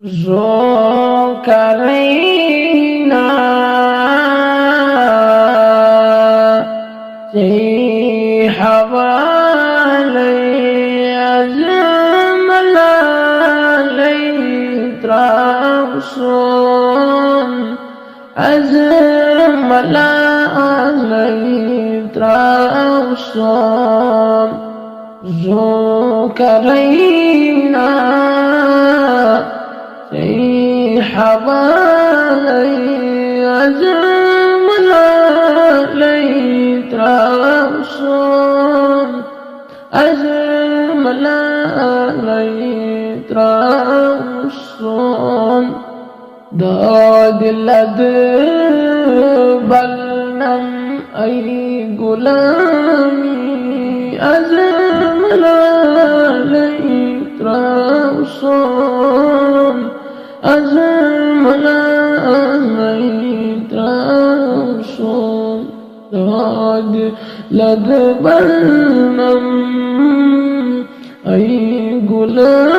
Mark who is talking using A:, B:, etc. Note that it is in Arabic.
A: ذو كرينا في حوالي أزم لي تراوسون أزم لي تراوسون ذو كرينا في حوالي أزم لي تراوسون أزم لي تراوسون داد لدبلنم أي غلامي أزم لي تراوسون أزم لي تراوسون داد لدبلنم أي غلامي